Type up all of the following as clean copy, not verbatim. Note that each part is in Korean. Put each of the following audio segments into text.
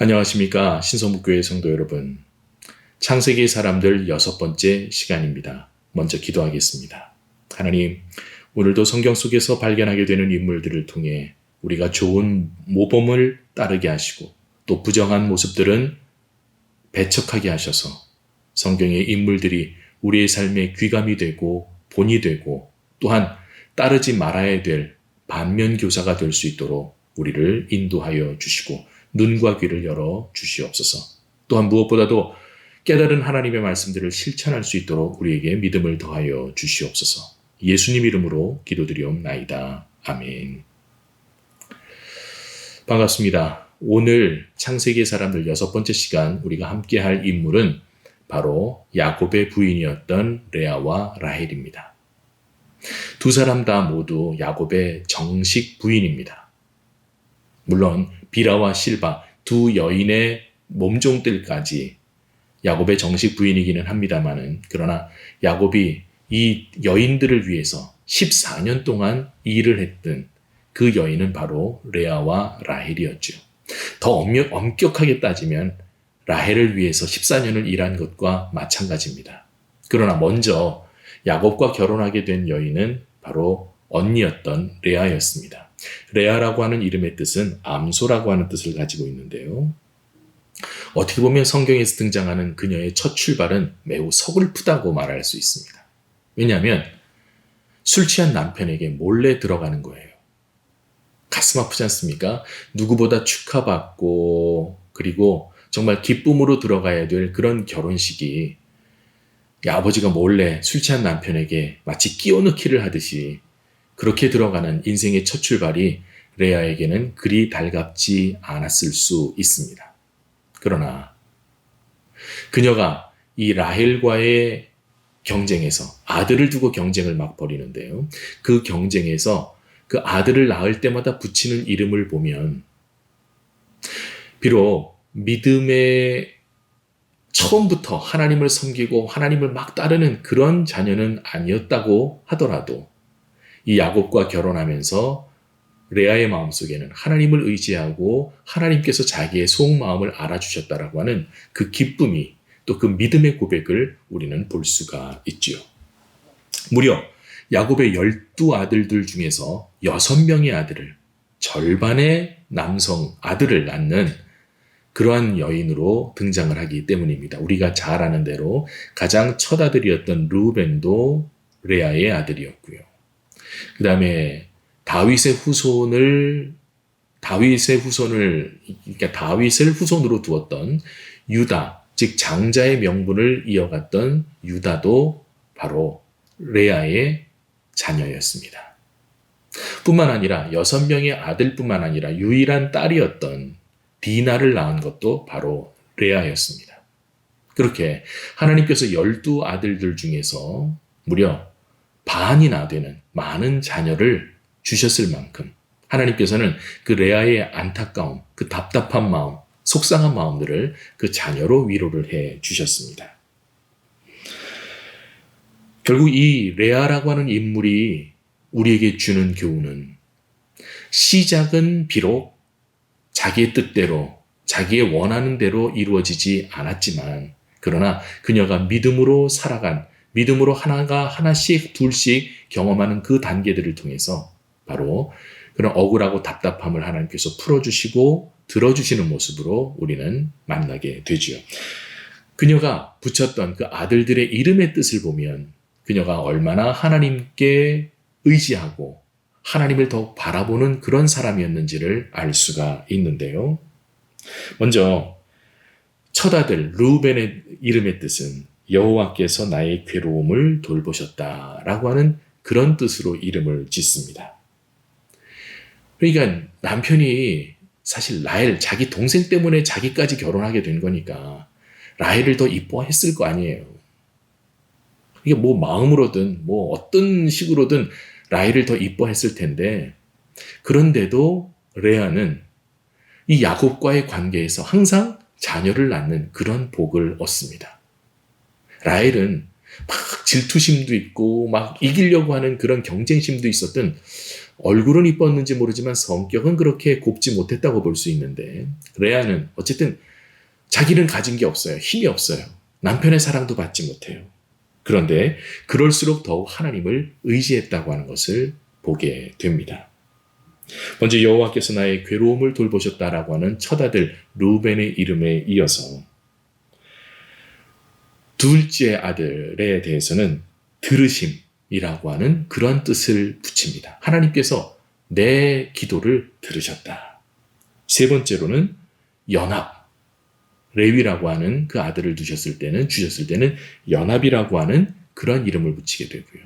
안녕하십니까. 신성묵교회 성도 여러분. 창세기 사람들 6번째 시간입니다. 먼저 기도하겠습니다. 하나님, 오늘도 성경 속에서 발견하게 되는 인물들을 통해 우리가 좋은 모범을 따르게 하시고 또 부정한 모습들은 배척하게 하셔서 성경의 인물들이 우리의 삶에 귀감이 되고 본이 되고 또한 따르지 말아야 될 반면교사가 될 수 있도록 우리를 인도하여 주시고 눈과 귀를 열어 주시옵소서. 또한 무엇보다도 깨달은 하나님의 말씀들을 실천할 수 있도록 우리에게 믿음을 더하여 주시옵소서. 예수님 이름으로 기도드리옵나이다. 아멘. 반갑습니다. 오늘 창세기의 사람들 6번째 시간 우리가 함께할 인물은 바로 야곱의 부인이었던 레아와 라헬입니다. 두 사람 다 모두 야곱의 정식 부인입니다. 물론 비라와 실바 두 여인의 몸종들까지 야곱의 정식 부인이기는 합니다마는, 그러나 야곱이 이 여인들을 위해서 14년 동안 일을 했던 그 여인은 바로 레아와 라헬이었죠. 더 엄격하게 따지면 라헬을 위해서 14년을 일한 것과 마찬가지입니다. 그러나 먼저 야곱과 결혼하게 된 여인은 바로 언니였던 레아였습니다. 레아라고 하는 이름의 뜻은 암소라고 하는 뜻을 가지고 있는데요. 어떻게 보면 성경에서 등장하는 그녀의 첫 출발은 매우 서글프다고 말할 수 있습니다. 왜냐하면 술 취한 남편에게 몰래 들어가는 거예요. 가슴 아프지 않습니까? 누구보다 축하받고 그리고 정말 기쁨으로 들어가야 될 그런 결혼식이 아버지가 몰래 술 취한 남편에게 마치 끼워넣기를 하듯이 그렇게 들어가는 인생의 첫 출발이 레아에게는 그리 달갑지 않았을 수 있습니다. 그러나 그녀가 이 라헬과의 경쟁에서 아들을 두고 경쟁을 막 벌이는데요. 그 경쟁에서 그 아들을 낳을 때마다 붙이는 이름을 보면 비록 믿음의 처음부터 하나님을 섬기고 하나님을 막 따르는 그런 자녀는 아니었다고 하더라도 이 야곱과 결혼하면서 레아의 마음속에는 하나님을 의지하고 하나님께서 자기의 속마음을 알아주셨다라고 하는 그 기쁨이 또 그 믿음의 고백을 우리는 볼 수가 있지요. 무려 야곱의 12아들들 중에서 6명의 아들을, 절반의 남성 아들을 낳는 그러한 여인으로 등장을 하기 때문입니다. 우리가 잘 아는 대로 가장 첫 아들이었던 르우벤도 레아의 아들이었고요. 그 다음에 다윗의 후손으로 두었던 유다, 즉 장자의 명분을 이어갔던 유다도 바로 레아의 자녀였습니다. 뿐만 아니라 6명의 아들뿐만 아니라 유일한 딸이었던 디나를 낳은 것도 바로 레아였습니다. 그렇게 하나님께서 12아들들 중에서 무려 반이나 되는 많은 자녀를 주셨을 만큼 하나님께서는 그 레아의 안타까움, 그 답답한 마음, 속상한 마음들을 그 자녀로 위로를 해 주셨습니다. 결국 이 레아라고 하는 인물이 우리에게 주는 교훈은 시작은 비록 자기의 뜻대로, 자기의 원하는 대로 이루어지지 않았지만 그러나 그녀가 믿음으로 살아간, 믿음으로 하나씩 둘씩 경험하는 그 단계들을 통해서 바로 그런 억울하고 답답함을 하나님께서 풀어주시고 들어주시는 모습으로 우리는 만나게 되지요. 그녀가 붙였던 그 아들들의 이름의 뜻을 보면 그녀가 얼마나 하나님께 의지하고 하나님을 더욱 바라보는 그런 사람이었는지를 알 수가 있는데요. 먼저 첫 아들 르우벤의 이름의 뜻은 여호와께서 나의 괴로움을 돌보셨다라고 하는 그런 뜻으로 이름을 짓습니다. 그러니까 남편이 사실 라헬, 자기 동생 때문에 자기까지 결혼하게 된 거니까 라헬을 더 이뻐했을 거 아니에요. 이게 뭐 마음으로든 뭐 어떤 식으로든 라헬을 더 이뻐했을 텐데, 그런데도 레아는 이 야곱과의 관계에서 항상 자녀를 낳는 그런 복을 얻습니다. 라헬은 막 질투심도 있고 막 이기려고 하는 그런 경쟁심도 있었던 얼굴은 이뻤는지 모르지만 성격은 그렇게 곱지 못했다고 볼 수 있는데 레아는 어쨌든 자기는 가진 게 없어요. 힘이 없어요. 남편의 사랑도 받지 못해요. 그런데 그럴수록 더욱 하나님을 의지했다고 하는 것을 보게 됩니다. 먼저 여호와께서 나의 괴로움을 돌보셨다라고 하는 첫 아들 루벤의 이름에 이어서 둘째 아들에 대해서는 들으심이라고 하는 그런 뜻을 붙입니다. 하나님께서 내 기도를 들으셨다. 세 번째로는 연합, 레위라고 하는 그 아들을 주셨을 때는 연합이라고 하는 그런 이름을 붙이게 되고요.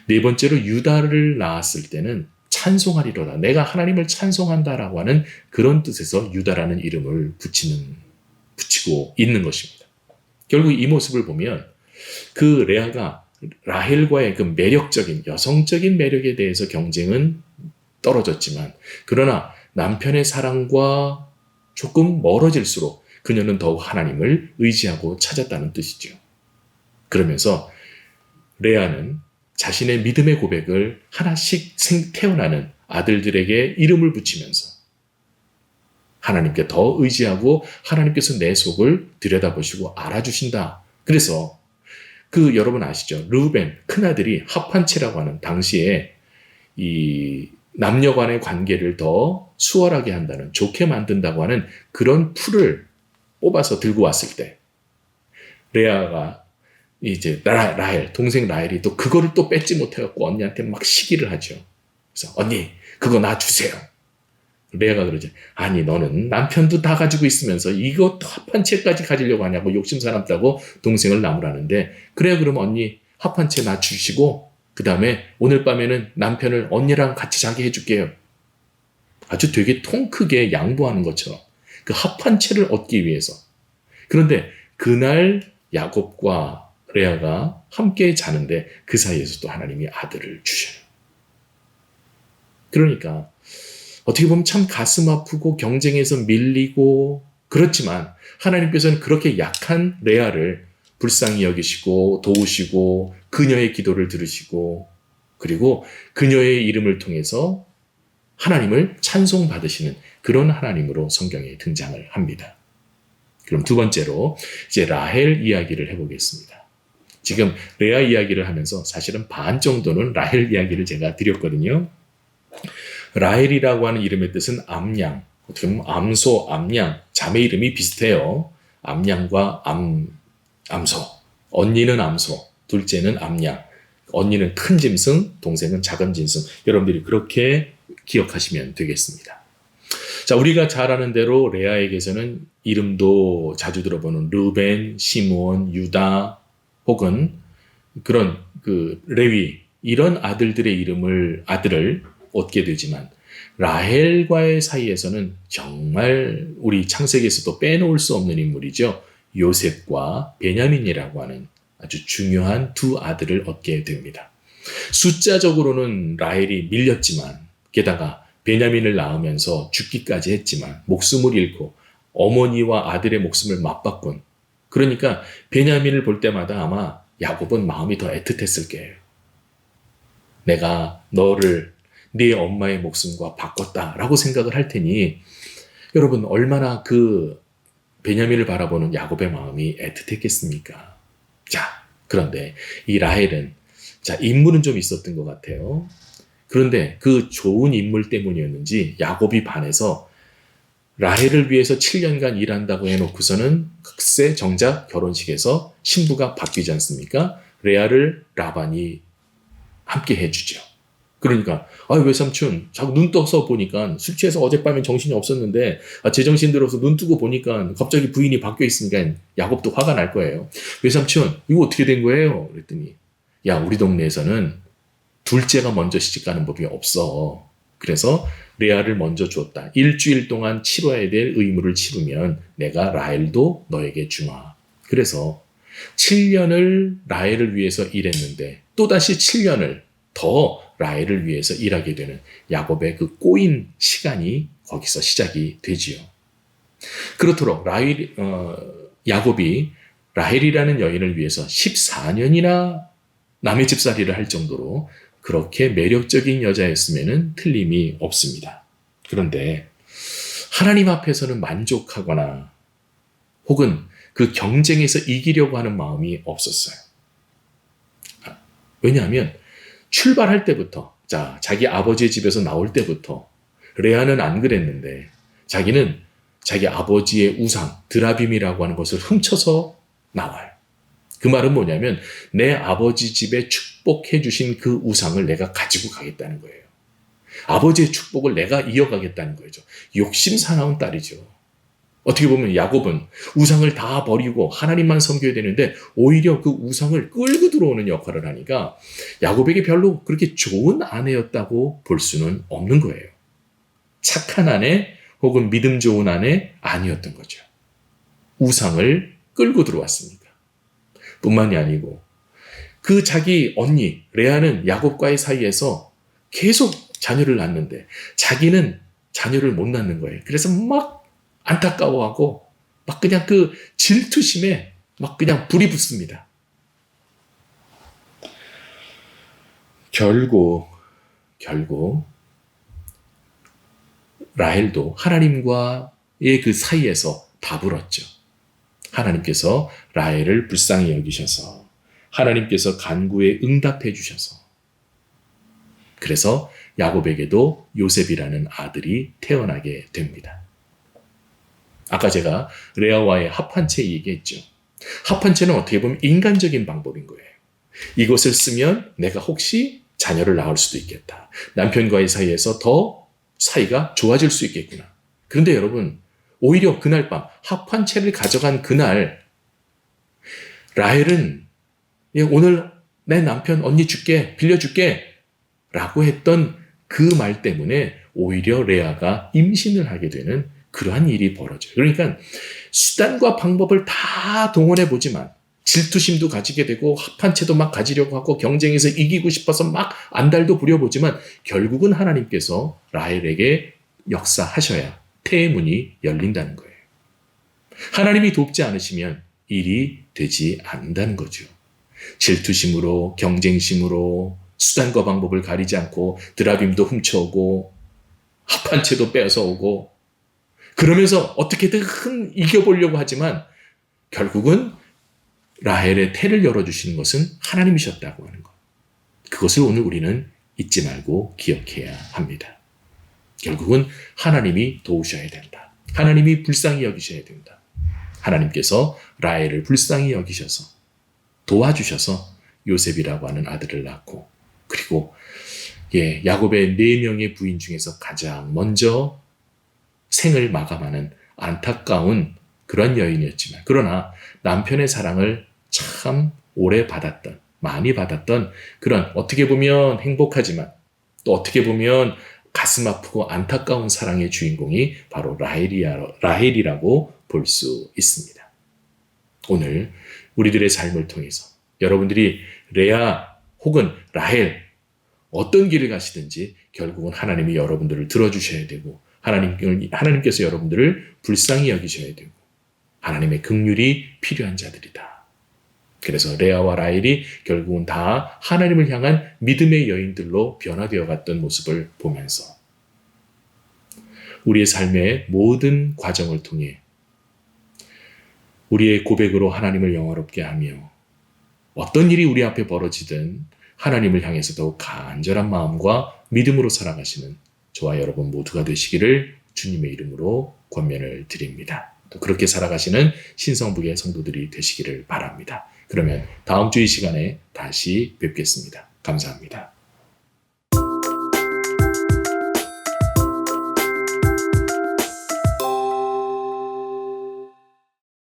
네 번째로 유다를 낳았을 때는 찬송하리로다. 내가 하나님을 찬송한다라고 하는 그런 뜻에서 유다라는 이름을 붙이고 있는 것입니다. 결국 이 모습을 보면 그 레아가 라헬과의 그 매력적인 여성적인 매력에 대해서 경쟁은 떨어졌지만 그러나 남편의 사랑과 조금 멀어질수록 그녀는 더욱 하나님을 의지하고 찾았다는 뜻이죠. 그러면서 레아는 자신의 믿음의 고백을 하나씩 태어나는 아들들에게 이름을 붙이면서 하나님께 더 의지하고 하나님께서 내 속을 들여다보시고 알아주신다. 그래서 여러분 아시죠? 르우벤 큰아들이 합한체라고 하는 당시에 이 남녀 간의 관계를 더 수월하게 한다는 좋게 만든다고 하는 그런 풀을 뽑아서 들고 왔을 때 레아가 이제 라헬 동생 라헬이 또 그거를 또 뺏지 못해갖고 언니한테 막 시기를 하죠. 그래서 언니 그거 나 주세요. 레아가 그러죠. 아니 너는 남편도 다 가지고 있으면서 이것도 합한 채까지 가지려고 하냐고 욕심 사납다고 동생을 나무라는데 그래 그럼 언니 합한 채 나 주시고 그 다음에 오늘 밤에는 남편을 언니랑 같이 자게 해줄게요. 아주 되게 통 크게 양보하는 것처럼 그 합한 채를 얻기 위해서. 그런데 그날 야곱과 레아가 함께 자는데 그 사이에서 또 하나님이 아들을 주셔요. 그러니까 어떻게 보면 참 가슴 아프고 경쟁에서 밀리고 그렇지만 하나님께서는 그렇게 약한 레아를 불쌍히 여기시고 도우시고 그녀의 기도를 들으시고 그리고 그녀의 이름을 통해서 하나님을 찬송받으시는 그런 하나님으로 성경에 등장을 합니다. 그럼 두 번째로 이제 라헬 이야기를 해보겠습니다. 지금 레아 이야기를 하면서 사실은 반 정도는 라헬 이야기를 제가 드렸거든요. 라헬이라고 하는 이름의 뜻은 암양, 어떻게 보면 암소, 암양, 자매 이름이 비슷해요. 암양과 암소, 언니는 암소, 둘째는 암양, 언니는 큰 짐승, 동생은 작은 짐승. 여러분들이 그렇게 기억하시면 되겠습니다. 자, 우리가 잘 아는 대로 레아에게서는 이름도 자주 들어보는 르벤, 시므온, 유다 혹은 그런 레위 이런 아들을 얻게 되지만 라헬과의 사이에서는 정말 우리 창세기에서도 빼놓을 수 없는 인물이죠. 요셉과 베냐민이라고 하는 아주 중요한 두 아들을 얻게 됩니다. 숫자적으로는 라헬이 밀렸지만 게다가 베냐민을 낳으면서 죽기까지 했지만 목숨을 잃고 어머니와 아들의 목숨을 맞바꾼 그러니까 베냐민을 볼 때마다 아마 야곱은 마음이 더 애틋했을 거예요. 내가 너를 네 엄마의 목숨과 바꿨다라고 생각을 할 테니 여러분 얼마나 그 베냐민을 바라보는 야곱의 마음이 애틋했겠습니까? 자, 그런데 이 라헬은 인물은 좀 있었던 것 같아요. 그런데 그 좋은 인물 때문이었는지 야곱이 반해서 라헬을 위해서 7년간 일한다고 해놓고서는 글쎄 정작 결혼식에서 신부가 바뀌지 않습니까? 레아를 라반이 함께 해주죠. 그러니까 외삼촌 자꾸 눈 떠서 보니까 술 취해서 어젯밤에 정신이 없었는데 제정신 들어서 눈 뜨고 보니까 갑자기 부인이 바뀌어 있으니까 야곱도 화가 날 거예요. 외삼촌 이거 어떻게 된 거예요? 그랬더니 야 우리 동네에서는 둘째가 먼저 시집가는 법이 없어. 그래서 레아를 먼저 줬다. 일주일 동안 치러야 될 의무를 치르면 내가 라헬도 너에게 주마. 그래서 7년을 라헬을 위해서 일했는데 또다시 7년을 더 라헬을 위해서 일하게 되는 야곱의 그 꼬인 시간이 거기서 시작이 되지요. 그렇도록 야곱이 라헬이라는 여인을 위해서 14년이나 남의 집살이를 할 정도로 그렇게 매력적인 여자였으면 틀림이 없습니다. 그런데 하나님 앞에서는 만족하거나 혹은 그 경쟁에서 이기려고 하는 마음이 없었어요. 왜냐하면 출발할 때부터, 자기 아버지의 집에서 나올 때부터 레아는 안 그랬는데 자기는 자기 아버지의 우상, 드라빔이라고 하는 것을 훔쳐서 나와요. 그 말은 뭐냐면 내 아버지 집에 축복해 주신 그 우상을 내가 가지고 가겠다는 거예요. 아버지의 축복을 내가 이어가겠다는 거죠. 욕심 사나운 딸이죠. 어떻게 보면 야곱은 우상을 다 버리고 하나님만 섬겨야 되는데 오히려 그 우상을 끌고 들어오는 역할을 하니까 야곱에게 별로 그렇게 좋은 아내였다고 볼 수는 없는 거예요. 착한 아내 혹은 믿음 좋은 아내 아니었던 거죠. 우상을 끌고 들어왔으니까. 뿐만이 아니고 그 자기 언니 레아는 야곱과의 사이에서 계속 자녀를 낳는데 자기는 자녀를 못 낳는 거예요. 그래서 막 안타까워하고 막 그냥 그 질투심에 막 그냥 불이 붙습니다. 결국 라헬도 하나님과의 그 사이에서 답을 얻죠. 하나님께서 라헬을 불쌍히 여기셔서 하나님께서 간구에 응답해 주셔서 그래서 야곱에게도 요셉이라는 아들이 태어나게 됩니다. 아까 제가 레아와의 합한채 얘기했죠. 합한채는 어떻게 보면 인간적인 방법인 거예요. 이것을 쓰면 내가 혹시 자녀를 낳을 수도 있겠다. 남편과의 사이에서 더 사이가 좋아질 수 있겠구나. 그런데 여러분, 오히려 그날 밤 합한채를 가져간 그날 라헬은 오늘 내 남편 언니 줄게, 빌려줄게 라고 했던 그 말 때문에 오히려 레아가 임신을 하게 되는 그러한 일이 벌어져요. 그러니까 수단과 방법을 다 동원해 보지만 질투심도 가지게 되고 합한채도 막 가지려고 하고 경쟁에서 이기고 싶어서 막 안달도 부려보지만 결국은 하나님께서 라헬에게 역사하셔야 태의 문이 열린다는 거예요. 하나님이 돕지 않으시면 일이 되지 않는다는 거죠. 질투심으로 경쟁심으로 수단과 방법을 가리지 않고 드라빔도 훔쳐오고 합한채도 빼앗아오고 그러면서 어떻게든 이겨보려고 하지만 결국은 라헬의 태를 열어주시는 것은 하나님이셨다고 하는 것. 그것을 오늘 우리는 잊지 말고 기억해야 합니다. 결국은 하나님이 도우셔야 된다. 하나님이 불쌍히 여기셔야 된다. 하나님께서 라헬을 불쌍히 여기셔서 도와주셔서 요셉이라고 하는 아들을 낳고 그리고 야곱의 4명의 부인 중에서 가장 먼저 생을 마감하는 안타까운 그런 여인이었지만 그러나 남편의 사랑을 참 오래 받았던 많이 받았던 그런 어떻게 보면 행복하지만 또 어떻게 보면 가슴 아프고 안타까운 사랑의 주인공이 바로 라헬이라고 볼 수 있습니다. 오늘 우리들의 삶을 통해서 여러분들이 레아 혹은 라헬 어떤 길을 가시든지 결국은 하나님이 여러분들을 들어주셔야 되고 하나님께서 여러분들을 불쌍히 여기셔야 되고 하나님의 긍휼이 필요한 자들이다. 그래서 레아와 라헬이 결국은 다 하나님을 향한 믿음의 여인들로 변화되어 갔던 모습을 보면서 우리의 삶의 모든 과정을 통해 우리의 고백으로 하나님을 영화롭게 하며 어떤 일이 우리 앞에 벌어지든 하나님을 향해서 더욱 간절한 마음과 믿음으로 살아가시는 저와 여러분 모두가 되시기를 주님의 이름으로 권면을 드립니다. 또 그렇게 살아가시는 신성북의 성도들이 되시기를 바랍니다. 그러면 다음 주 이 시간에 다시 뵙겠습니다. 감사합니다.